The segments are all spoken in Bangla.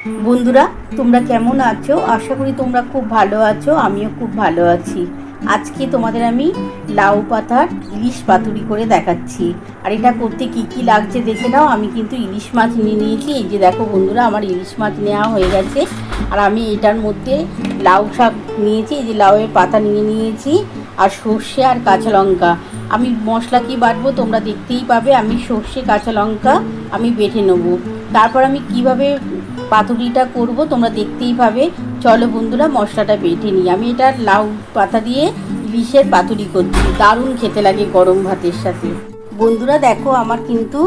বন্ধুরা, তোমরা কেমন আছো? আশা করি তোমরা খুব ভালো আছো। আমিও খুব ভালো আছি। আজকে তোমাদের আমি লাউ পাতার ইলিশ পাতুরি করে দেখাচ্ছি। আর এটা করতে কি কি লাগছে দেখে নাও। আমি কিন্তু ইলিশ মাছ নিয়ে নিয়েছি। এই যে দেখো বন্ধুরা, আমার ইলিশ মাছ নেওয়া হয়ে গেছে। আর আমি এটার মধ্যে লাউ শাক নিয়েছি, এই যে লাউয়ের পাতা নিয়ে নিয়েছি, আর সর্ষে আর কাঁচা লঙ্কা। আমি মশলা কি বাটবো তোমরা দেখতেই পাবে। আমি সর্ষে কাঁচা লঙ্কা আমি বেটে নেবো। তারপর আমি কিভাবে পাতুরিটা করব তোমরা দেখতেই পাবে। চলো বন্ধুরা, মশলাটা বেটে নিই। আমি এটা লাউ পাতা দিয়ে ইলিশের পাতুরি করছি, দারুণ খেতে লাগে গরম ভাতের সাথে। বন্ধুরা দেখো, আমার কিন্তু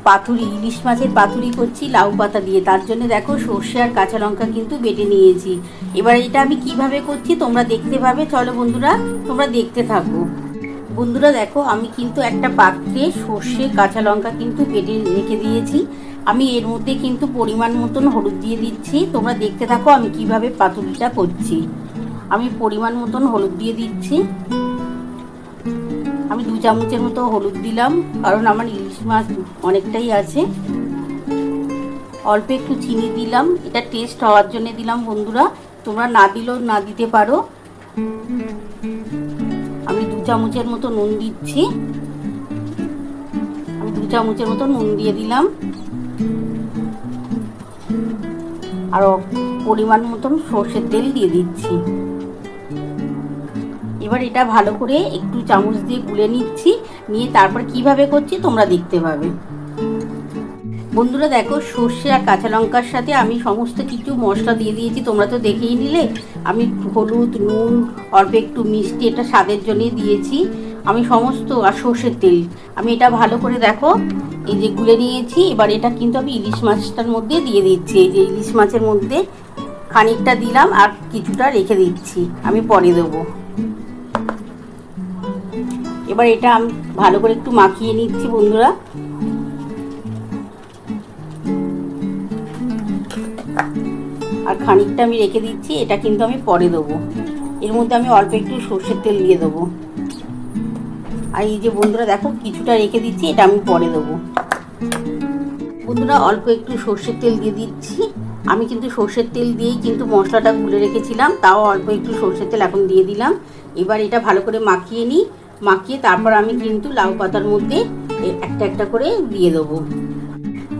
পাতুরি, ইলিশ মাছের পাতুরি করছি লাউ পাতা দিয়ে। তার জন্য দেখো সর্ষে আর কাঁচা লঙ্কা কিন্তু বেটে নিয়েছি। এবার এটা আমি কিভাবে করছি তোমরা দেখতে পাবে। চলো বন্ধুরা, তোমরা দেখতে থাকো। বন্ধুরা দেখো, আমি কিন্তু একটা পাত্রে সর্ষে কাঁচা লঙ্কা কিন্তু বেটে রেখে দিয়েছি। আমি এর মধ্যে কিন্তু পরিমাণ মতন হলুদ দিয়ে দিচ্ছি। তোমরা দেখতে থাকো আমি কিভাবে পাতুরিটা করছি। আমি পরিমাণ মতন হলুদ দিয়ে দিচ্ছি। আমি 2 চামচের মতো হলুদ দিলাম, কারণ আমার ইলিশ মাছ অনেকটাই আছে। অল্প একটু চিনি দিলাম, এটা টেস্ট হওয়ার জন্য দিলাম বন্ধুরা। তোমরা না দিলেও না দিতে পারো। আমি 2 চামচের মতো নুন দিচ্ছি। আমি 2 চামচের মতো নুন দিয়ে দিলাম, আর পরিমাণ মতন সর্ষের তেল দিয়ে দিচ্ছি। এবার এটা ভালো করে একটু চামচ দিয়ে গুলে নিচ্ছি। নিয়ে তারপর কিভাবে করছি তোমরা দেখতে পাবে। বন্ধুরা দেখো, সর্ষে আর কাঁচা লঙ্কার সাথে আমি সমস্ত কিছু মশলা দিয়ে দিয়েছি। তোমরা তো দেখেই নিলে। আমি হলুদ, নুন, অল্প একটু মিষ্টি, এটা স্বাদের জন্যই দিয়েছি। আমি সমস্ত, আর সর্ষের তেল, আমি এটা ভালো করে দেখো এই যে গুলে নিয়েছি। এবার এটা কিন্তু আমি ইলিশ মাছটার মধ্যে দিয়ে দিচ্ছি। এই যে ইলিশ মাছের মধ্যে খানিকটা দিলাম, আর কিছুটা রেখে দিচ্ছি, আমি পরে দেবো। এবার এটা আমি ভালো করে একটু মাখিয়ে নিচ্ছি বন্ধুরা। আর খানিকটা আমি রেখে দিচ্ছি, এটা কিন্তু আমি পরে দেবো। এর মধ্যে আমি অল্প একটু সর্ষের তেল দিয়ে দেবো। আর এই যে বন্ধুরা দেখো, কিছুটা রেখে দিচ্ছি, এটা আমি পরে দেবো। বন্ধুরা অল্প একটু সর্ষের তেল দিয়ে দিচ্ছি। আমি কিন্তু সর্ষের তেল দিয়েই কিন্তু মশলাটা গুলে রেখেছিলাম, তাও অল্প একটু সর্ষের তেল এখন দিয়ে দিলাম। এবার এটা ভালো করে মাখিয়ে নিই। মাখিয়ে তারপর আমি কিন্তু লাউ পাতার মধ্যে একটা একটা করে দিয়ে দেবো।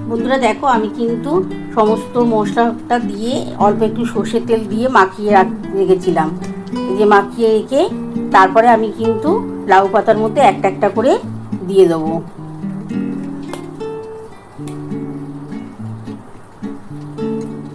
বন্ধুরা দেখো, আমি কিন্তু সমস্ত মশলাটা দিয়ে অল্প একটু সর্ষের তেল দিয়ে মাখিয়ে রেখেছিলাম। এই যে মাখিয়ে রেখে তারপরে আমি কিন্তু লাউ পাতার মধ্যে একটা একটা করে দিয়ে দেবো।